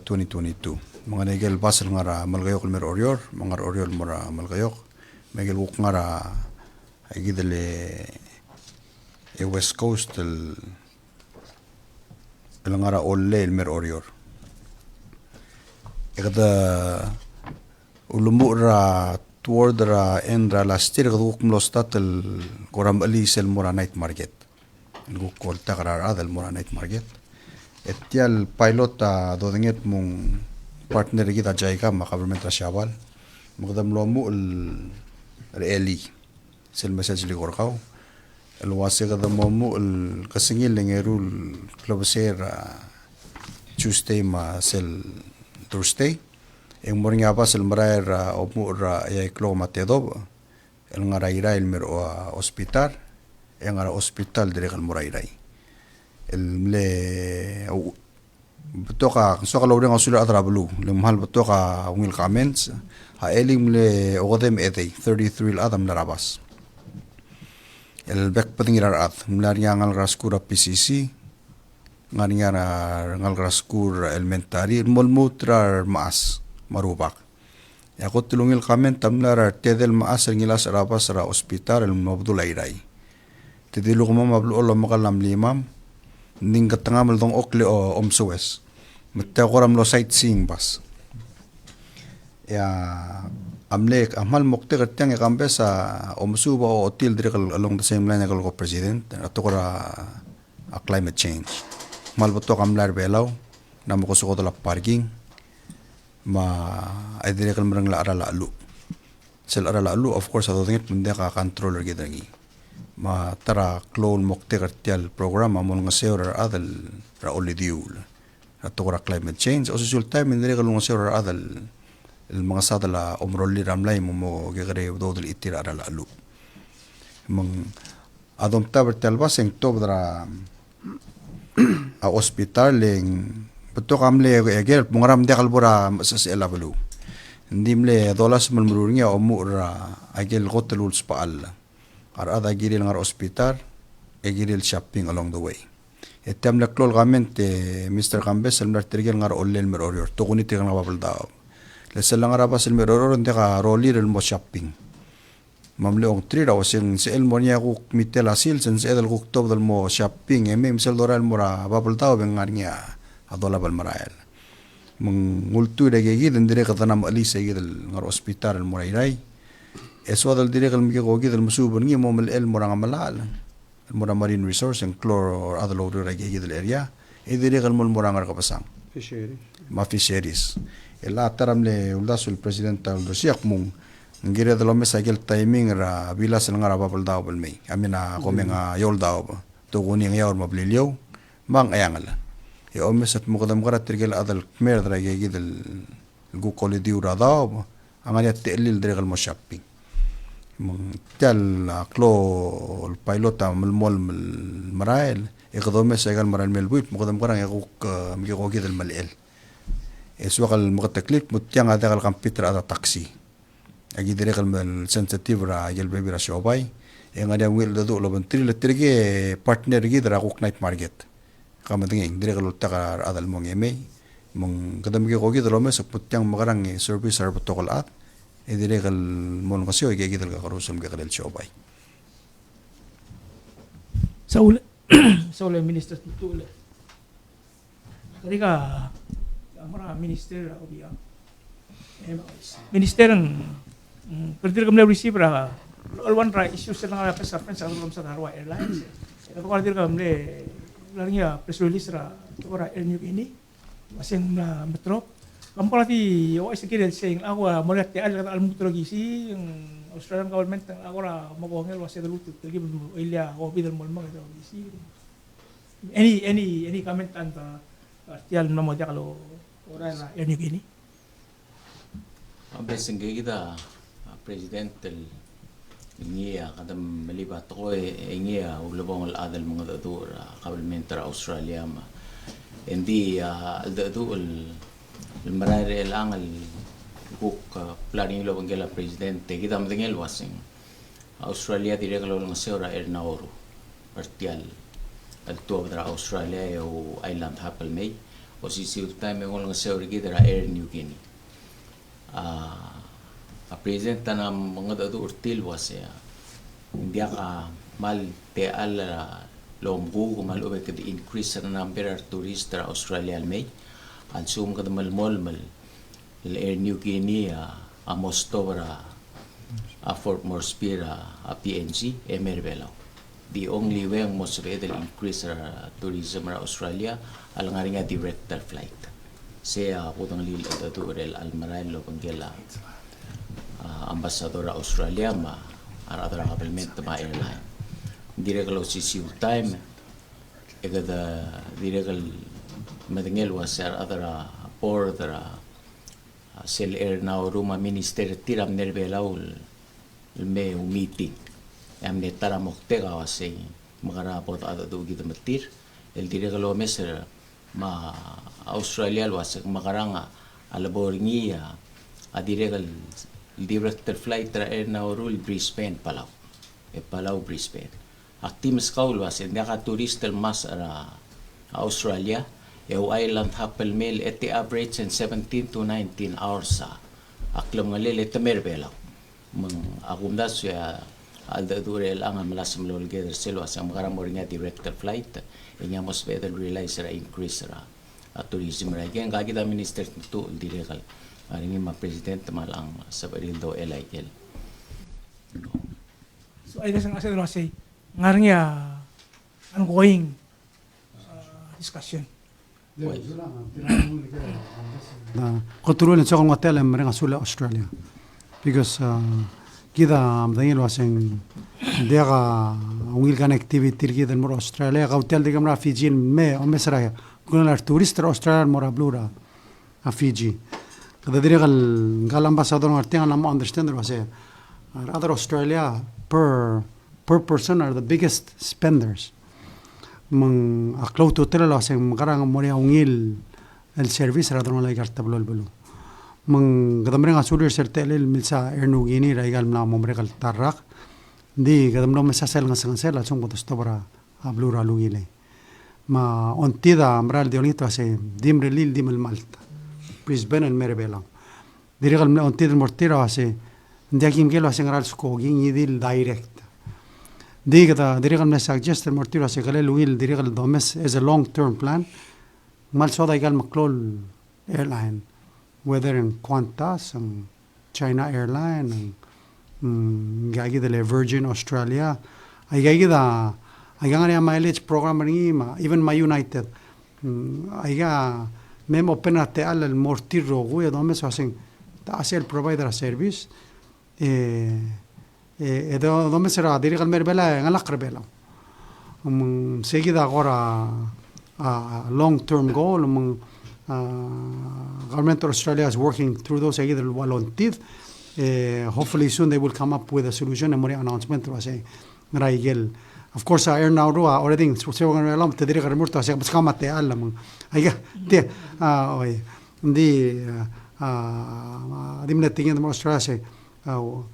S4: 2022. Mga negel bus nga malgayok mer orior, mga orior mura malgayok. Megel wuk nga ay gidele West Coast ngara olle mer orior. Kada ulumu toward end last year kaduk mlostat koram ali sel mura night market. Guk kolta karar adal mura night market. Etial pilot dodenget mung partner kita jayka ma government rasyawal. Magdam lomu eli sel message li gorkaw. El wasi kada momu el kasingil lengerul klabaser Tuesday ma sel Thursday. Eng morning apa sel marair omu ya klo matedob. El ngaraira el mer hospital. Eng ngara hospital direk el murairai. El mle betoka so kalau orang usul atrablu le mahal betoka ungil comments ha elim le ogodem edei 33 adam larabas. El back patingirar at mlaria ngal raskura PCC ngania ngal raskur elementary molmutra maas marubak ya ko tulungil kamen tamlar tedel maas ngilas rabas ra hospital el mabdulairai tedilu ko mablu lo makalam limam ning katangamal dong okle o omsuwes metta koram lo sightseeing bas ya amlek amal mokte kertiang ekambes omsuba o hotel direk along the same line ko president atokora climate change mal boto kamlar belau namo ko suko la parking ma ay direk merang la ara lalu sel ara lalu of course ato tingit mende ka controller gidangi ma tara clone mokte kertial program amol nga seur adal ra olidiul atokora climate change o sul time direk along seur adal el mga sadala omrolli ramlay mo gegre dodol itira ara lalu mang adom taber talbas eng tobdra a hospital eng beto kamle egel bungaram de kalbura sas elablu ndimle dolas mulmurungia omura agel gotelul spaal ar ada giril ngar hospital egiril shopping along the way etem la klol gamente Mr. Kambes el tergel ngar ollel mer orior tokuni tir ngar babal daw leselang arabas el meroror ndeka rolir el mo shopping mamle ong trira o sing se el monia ku mitela sil sen se el ku top del mo shopping emem sel doral mora babal taw bengarnya adola bal marael mengultu de gigi den dire katanam ali se gidel ngar hospital el morairai eso del dire kal mige gogi del musubun ngi momel el mora ngamalal el mora marine resource en chlor adlo de gigi del area e dire kal mol mora ngar kapasang fisheries el ataram le uldasul president al dosiak mung ngire de lo mesa gel timing ra bilas ngara babal daw bel mei amina komenga yol daw to guni ng yaw mablilyo mang ayangala e o mesat mo kadam gara tergel adal mer dra ge del gu kolidi ura daw anganya telil dregal mo shopping mung tal klo el pilota mol marael e kado mesa gal maral melbuit mo kadam gara mi go ge del malel eswakal mukataklip mutyang ada kal computer ada taksi agi dire kal mel sensitive ra gel baby ra shobay e ngada wil do lo bentri le terge partner gi dra kok night market kama ding dire kal takar adal mong eme mong kadam gi gogi dro mes mutyang magarang service ar protocol at e dire kal mon kasyo gi dal ka karusum gi kal shobay
S2: saule minister tutule Tadiga amara minister obia minister ang perdir kami receive ra one right issues na nga sa friends sa Darwa Airlines ito ko dir kami laringya press release ra to ra air new ini masing na metro kampala ti o isa kire saying ako mo rat al metro gisi yung Australian government ako ra mabongel wasa daluto tagi ilya o bidal mo mga gisi any comment on artial na mo dia kalau orang yang ini.
S5: Besengge kita president Ingia kadam malibat ko ingia ulabong al-adal mga dadur kabalmentar Australia ma. Hindi al-dadur al-marari al-angal kuk planning lo bangela presidente kita mtingel wasing Australia dire kalau ng seora nauru partial al-tuwa dra Australia o island hapal may o si time ng seora kita Air New Guinea. A presenta na mga dadur tilwas ya hindi ka mal te ala lomgu mal ube ka increase na number of tourists tra Australia may al sum ka mal Air New Guinea a Mostovra a Fort Morspira a PNG Emerbelo the only way ang most redel increase tourism ra Australia al nga direct flight saya putang lil dadur al Maralo Pangela ambassador Australia ma ara kabelment ma airline direkalo si time egada direkal madengel wasar adara por dara sel na ruma minister tiram nerbelaul me meeting am netara moktega wase magara pot ada do gid matir el direkalo meser ma Australia was makaranga alaboringia a direkal director flight tra na rule Brisbane Palau Palau Brisbane actims kaul was ndaka tourist mas ara Australia island hapel mail at the average in 17 to 19 hours aklam ngalele temerbelaw mang akumdas ya alda durel ang malas mlol gather selo as magaramor nga director flight inya mos better realize ra increase ra tourism ra gen gagida minister to direkal aring ma president malang sa barildo LIL
S2: So ay dasang asa say ngarnya ongoing discussion.
S1: Controlin sa kong hotel ang mga sula Australia because kita madayin waseng dia ka ungil connectivity kita mo Australia ka hotel di kamera Fiji me o mesra kun la turist Australia mo blura a Fiji kada dire gal ambassador ngartian na mo understand wase other Australia per person are the biggest spenders mang aklaw hotel la waseng magarang mo ria ungil el service ra doon la ikartablo el bulu mang kadamre nga sulir sertel el milsa ernugini ra igal na momre kal tarrak di kadamno mesa sel nga sel al song botos tobra ablura lugile ma ontida amral de onito ase dimre lil dimel malta Brisbane el merebela dirigal na ontida mortira ase ndiakim gelo ase ngaral skoging idil direct di kada dirigal na suggest el mortira ase gale lugil dirigal domes as a long term plan mal soda igal maklol airline whether in Qantas and China airline and gagi de Virgin Australia ay gagi da ay nga mileage program ringi ma even my United ay ga memo penate al mortiro go do mes hacen ta hace el provider service do mes era dirigal merbela en la qrebela seguida agora long term goal among government of Australia is working through those either walontid hopefully soon they will come up with a solution and more announcement was a raigel of course air now already so alam te dire remorto ase bas kamate alam ay te oy ndi dimne tingin mo Australia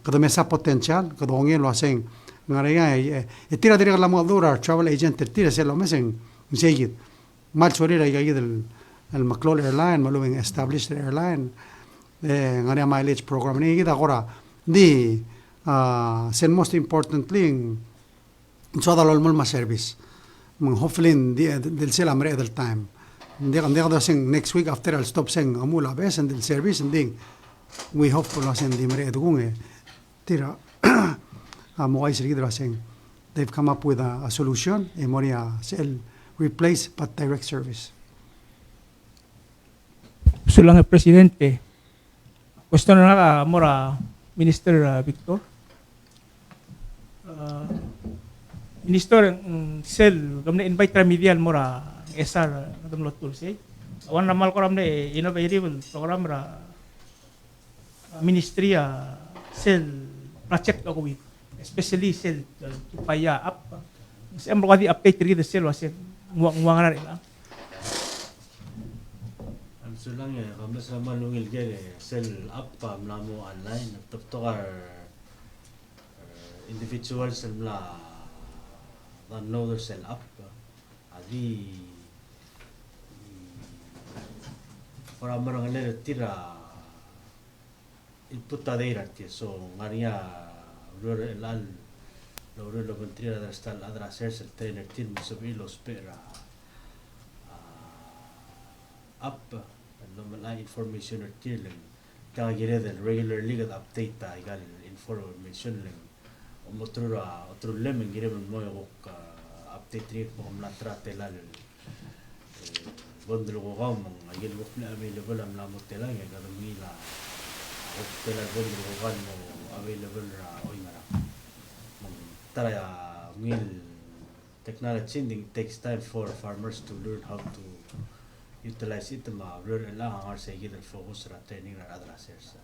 S1: kada mesa potential kada ongel lo asen ngare tira dire la modura travel agent tira se lo mesen seguid mal sorira ay del el McLeod airline maluwing established airline ngari mileage program ni kita agora di sen most importantly so da lol ma service hopefully del sel amre del time ndi da sing next week after I'll stop saying amula bes and del service and ding we hope for los di mare dugunge tira amo ay sigi da sing they've come up with a solution e moria sel replace but direct service.
S2: Sulang presidente. Question na mora Minister Victor. Minister sel gamne invite remedial mora SR ngadam lotul say. Awan ramal ko ramne innovative program ra ministry sel project ako with especially sel tupaya up. Sa mo kadi update ri the sel wasin nguang ila.
S6: So lang ya, kami sa manungil gere sell up pa mlamo online taptokar individual sell mla downloader sell up adi para marang le tira input tadeira ti so ngaria rore lal lore lo mentira da stal adra ser el trainer tin musabi lo spera up normal information or tiling kaya gire del regular legal update ta igal information lang otro lemon gire mo yok update rin mo kamla trate lal bondro ko ka mong agil wak na available am lamot tela nga kadumila wak tela bondro ko ka mo available ra oy mara mong tara ngil technology changing takes time for farmers to learn how to utilize it ma learn lang ang sa gid focus ra training ra adra sersa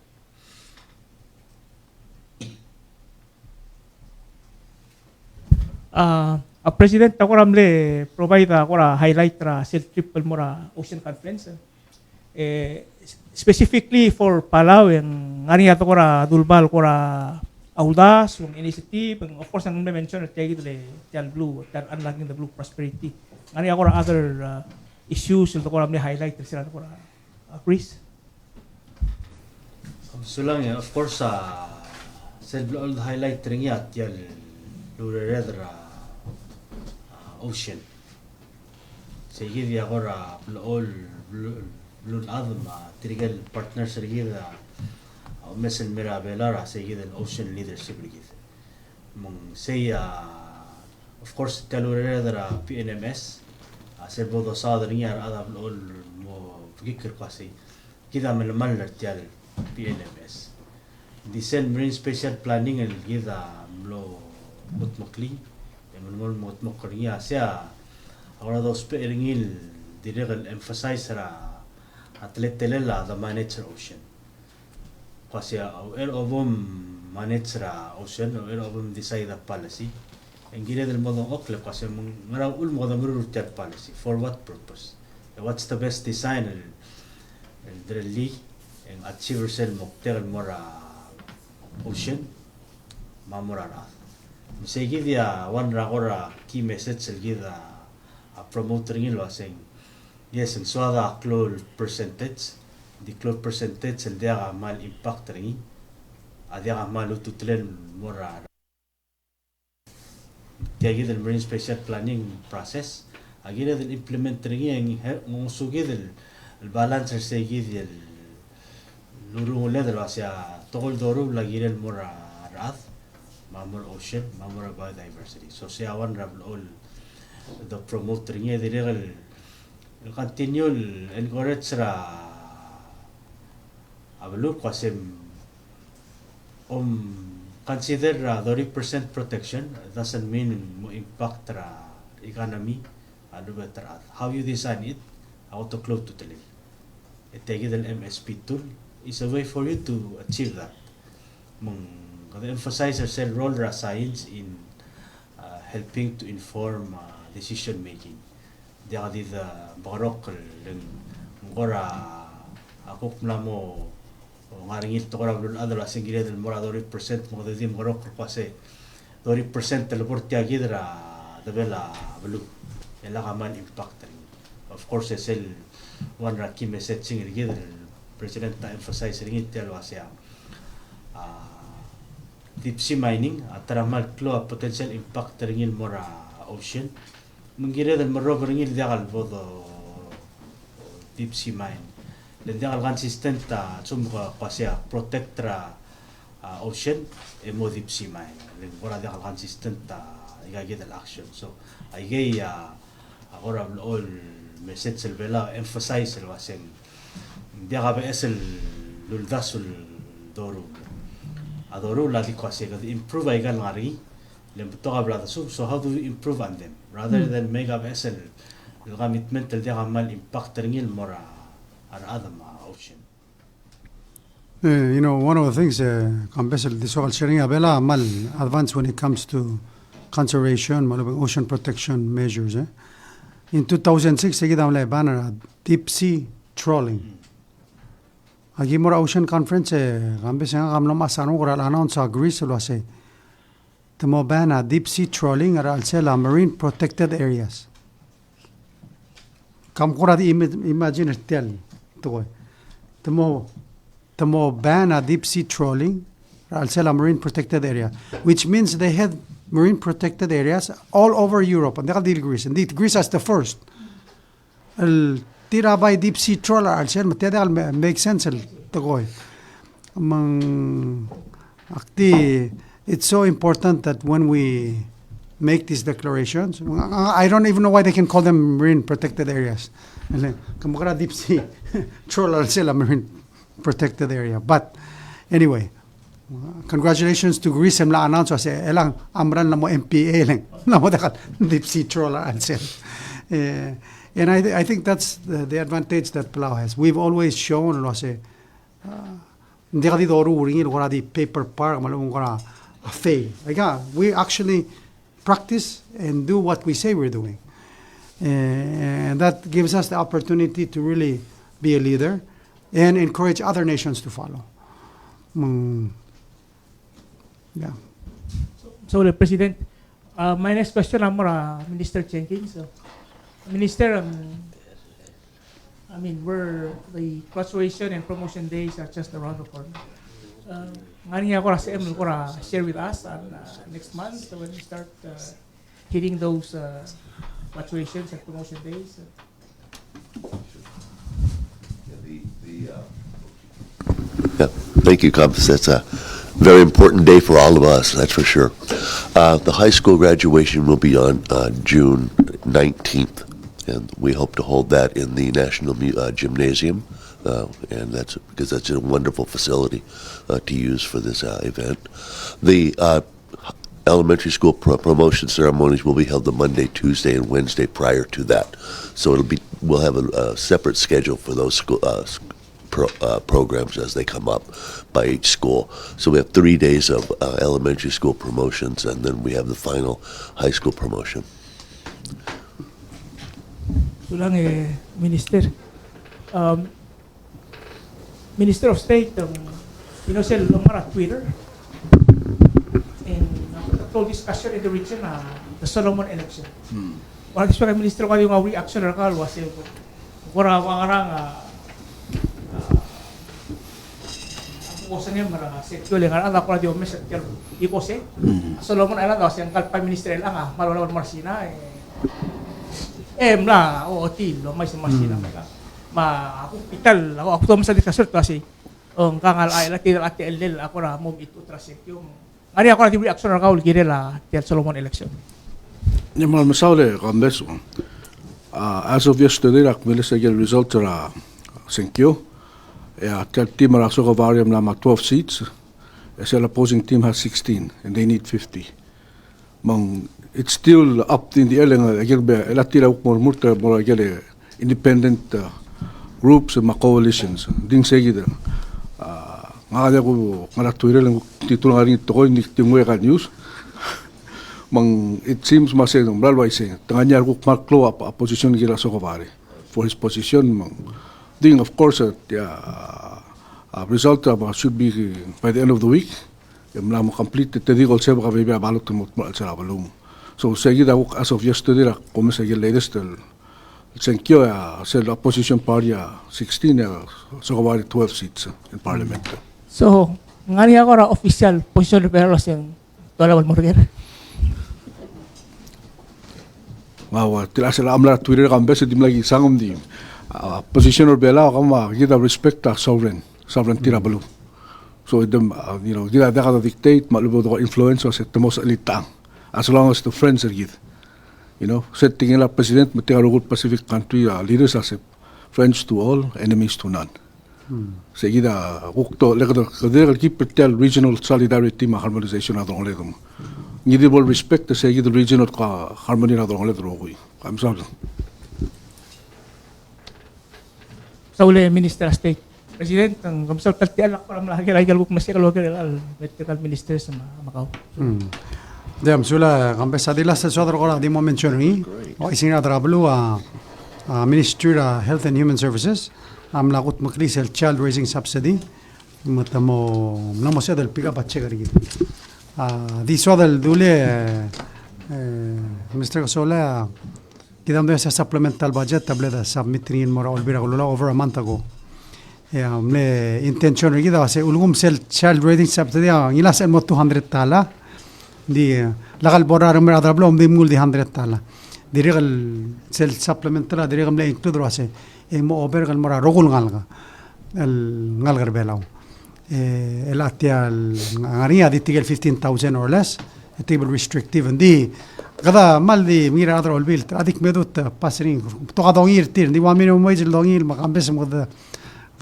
S2: A president ako ramle provide ako ra highlight ra sel triple mora ocean conference. Specifically for Palau yang ngani ato ko ra dulbal ko ra audas yung initiative and of course ang mention at kaya le tial blue tial unlocking the blue prosperity. Ngani ako ra other issues yung ko ramle highlight sila ko ra Chris.
S6: so lang ya of course said all highlight ring ya tial lure ra ocean sige dia agora all blue adam trigal partners rigida o mesel mirabelara sige del ocean leadership rigid mong say of course talure ra PNMS se bodo sadriya ada all mo fikir kasi kita melmal tial PNMS Disen marine special planning el gida mlo mutmokli emol mutmokriya sia ahora dos peringil direct emphasize ra atletelela the manager ocean kasi el obom manage ra ocean el obom decide the policy engire del modo okle kasi ngara ul modo murur policy for what purpose what's the best design el drelli en achieve sel mokter mora ocean mamurara misegi dia one rakora key message el gida a promoting lo asing yes en suada close percentage the close percentage el dia mal impact ringi adia mal ututlen mora tiagi del marine special planning process agila del implement ringi ang sugi del el balance segi del luru leder asia tol doru lagi el mora rath mamur ocean mamur biodiversity so se awan rabl all the promoting e diregal el continue encourage ra ablu qasem consider 30% protection doesn't mean mo impact ra economy alu better how you design it how to close to the itegi del MSP tool is a way for you to achieve that the emphasizer cell role ra science in helping to inform decision making dia di the barok ng ngora ako plamo ngaringit to kora blun adala singire del mora 30% mo de barok kasi 30% del portia gidra de bela blue ela kaman impact of course cell one ra ki message singir gidra president ta emphasize ringit telo asya deep sea mining ataramal klo potential impact ringil mora ocean mengire del marover ringil diagal bodo deep sea mine le diagal consistent ta sumga kwasya protect ra ocean e mo deep sea mine le mora diagal consistent ta igage del action so igay agora all message el bela emphasize el waseng diaga esel luldasul doru adoro la dikose ka improve ay gan ngari lem to habla so how do we improve on them rather than make up esel el commitment el dia mal impact ringil mora ar adam ocean
S1: One of the things, Kambesel, this whole sharing abela mal advance when it comes to conservation, ocean protection measures. In 2006, sige damle banner deep sea trawling. Agimora Ocean Conference, Kambesel kamno masano koral announce Greece lo say. Tamo bana deep sea trawling ar alsela marine protected areas. Kam kura di imagine tell to Tamo ban a deep sea trawling, alsela marine protected area, which means they had marine protected areas all over Europe. And they Greece. Indeed, Greece as the first. El tira by deep sea trawler alsel matedal make sense el tagoy. Among akti, it's so important that when we make these declarations, I don't even know why they can call them marine protected areas. Kamukara deep sea trawler alsela marine protected area. But anyway, congratulations to Greece la announce kasi elang amran na mo MPA lang na mo dakal deep sea trawler ansel. And I think that's the advantage that Palau has. We've always shown lo say hindi ka dito ringil ko di paper park malung ko fail. We actually practice and do what we say we're doing. And that gives us the opportunity to really be a leader and encourage other nations to follow. Yeah.
S2: So the President, my next question amora Minister Jenkins. Minister, I mean, where the conservation and promotion days are just around the corner. Ngani ako sa ML ko share with us next month when we start hitting those fluctuations and promotion days.
S7: Yeah, thank you, Compass. That's a very important day for all of us, that's for sure. The high school graduation will be on June 19th, and we hope to hold that in the National Gymnasium, and that's because that's a wonderful facility to use for this event. The elementary school promotion ceremonies will be held the Monday, Tuesday, and Wednesday prior to that. So we'll have a separate schedule for those school programs as they come up by each school. So we have 3 days of elementary school promotions, and then we have the final high school promotion.
S2: So lang Minister. Minister of State, sel lumara Twitter. And full discussion in the region the Solomon election. Wala kiswa kay Minister ko yung reaction na kalwas yung kura ang kusan niya marang sekyo lang ala ko di omes sekyo ikose Solomon ala daw siyang kalpa minister lang malawon Marsina mla o tilo may sa Marsina ako pital ako to sa discussion kasi ang kangal ay la tira ati elel ako ra move it utra sekyo ari ako di reaction na kaul girela tel Solomon election
S8: ni mal masaule kambes as of yesterday ak milisa gel result ra sekyo. The team are also varium lama 12 seats. The opposing team has 16, and they need 50. It's still up in the air. Independent groups and coalitions. Ding say either. News. It seems masay saying tanganyar ko maklo opposition gira sokovari for his position. Of course, the result should be by the end of the week. Complete the legal server of a ballot to Malsalum. So, as of yesterday, the latest said opposition party 16, so about 12 seats in parliament.
S2: So, ngani ako ra official position pero yung Tolawal Morgan.
S8: Wow, tila sila amla Twitter kambes di lagi sangom di. Position or bela kama kita respect sovereignty rabalu. So kita kada dictate malubo do influence sa temos elitang as long as the friends are good. Setting la president matigarugul Pacific country leaders as friends to all, enemies to none. Seguida ukto legado kada keep regional solidarity ma harmonization adong ledum. Ngidi bol respect the seguida regional harmony adong ledro. I'm sorry.
S2: Sa uli, Minister of State. President, ang kamsal kaltian ako ram lagi lagi algo masih kalau al medical minister sa Macau.
S1: Dem sula campesa di la sesodro ora di menzioni o isinga trablu a Ministry of Health and Human Services am lagut maklis el child raising subsidy matamo namo se del pick up a checker di so del dule Mr. Sola kidam de supplemental budget tableta submitting mora olbira over a month ago le intention gida se ulgum sel child raising subsidy ila sel mo 200 tala di lagal borar mer adrablo di mul di 100 tala di regal sel supplemental di regal le include rase e mo over gal mora rogul ngalga el ngalgar belaw el atial ngaria di tigel 15,000 or less table restrictive di kada mal di mira adro bil adik medut pasring to kadongir tir di wa mino moijil dongil makambes mo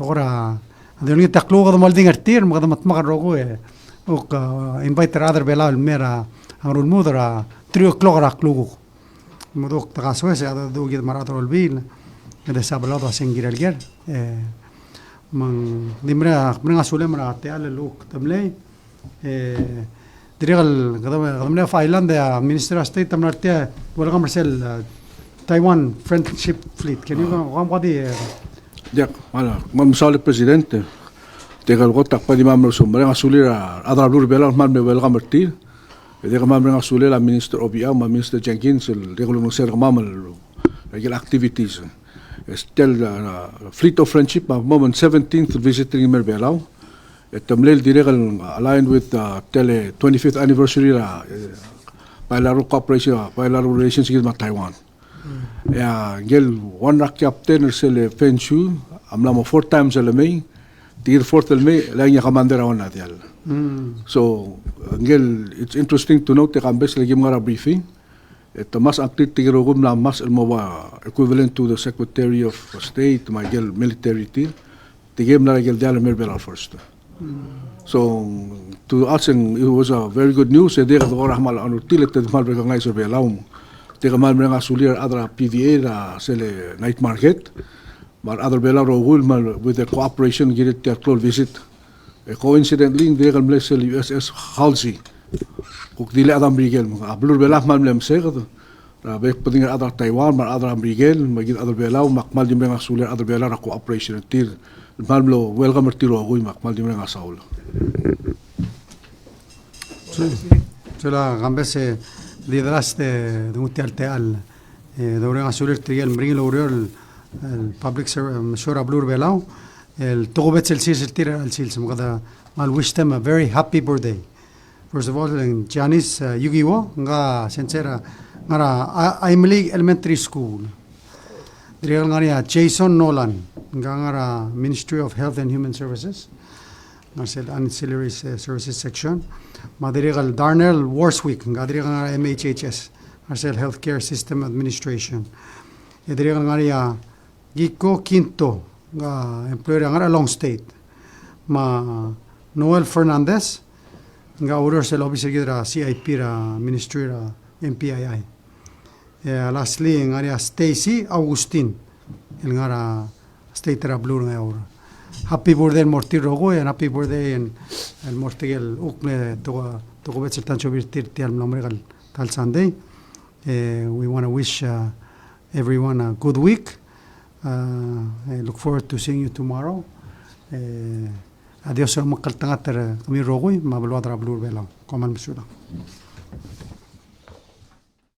S1: ora adoni taklo gado mal dingar tir magada matmagar rogo ok invite other bela mera angrul mudra 3 o'clock ra klugo modok tagaso se ada do gid maratro bil de sablado asengir alger man dimra mra sule mra te al luk tamle Dirigal kadamna Finlandia Minister of State tamnartia wala Marcel Taiwan Friendship Fleet. Can you go what the
S8: Ya, wala, mamsal presidente. Tegal gotak pa di mamro sumre asulira adra blur bela mal me welcome tir. De mamro asulira Minister Obia, Minister Jenkins, el regular ser mamal regular activities. Still Fleet of Friendship moment 17th visiting Merbelao. Tamlel diregal aligned with tele 25th anniversary bilateral cooperation, bilateral relations with Taiwan. Ya, gel one rak captain sele Fenshu, amla mo 4 times el May, tir 4th el May, la nya commander on natial. So, gel it's interesting to note the kambes lagi mara briefing. Ito mas active tigirogum na mas el moba equivalent to the Secretary of State, my gel military tir. Tigim na gel dial Merbelal first. So to us it was a very good news. They got orang mal anu tilet mal mereka ngai survey laum. They mal mereka sulir adra PDA la sele night market. But other bela rogul mal with the cooperation get it their close visit. Coincidentally they got bless USS Halsey. Kuk dile adam brigel. Ablur bela mal mlem segad. Bek penting adra Taiwan mal adra brigel magid adra bela makmal di mereka sulir adra bela ra cooperation tir. Malmlo welcome tiro agoy makmal di mga saul.
S1: Sula gambese lideraste de utialte al dore asulir triel mring lorel el public mashura blur belao el togobet el sis el tira al sil magada mal wish them a very happy birthday. First of all Janice Yugiwo nga sincera ngara Aimli Elementary School. Dirigal ngaria Jason Nolan ngara Ministry of Health and Human Services ngasel ancillary services section madirigal Darnell Warswick ngadirigal ngara MHHS ngasel Healthcare System Administration dirigal ngaria Giko Quinto nga employer ngara Long State ma Noel Fernandez nga order sel officer gidra CIP ra Ministry ra MPII. Lastly, ngaria Stacy Augustin, el ngara state ra blur nga ora. Happy birthday mortir rogo and happy birthday en el mortigel ukme to bet tancho virtir ti al nombre tal Sunday. We want to wish everyone a good week. I look forward to seeing you tomorrow. Adios makal tangater kami rogo mabalwa ra blur bela. Koman misuda.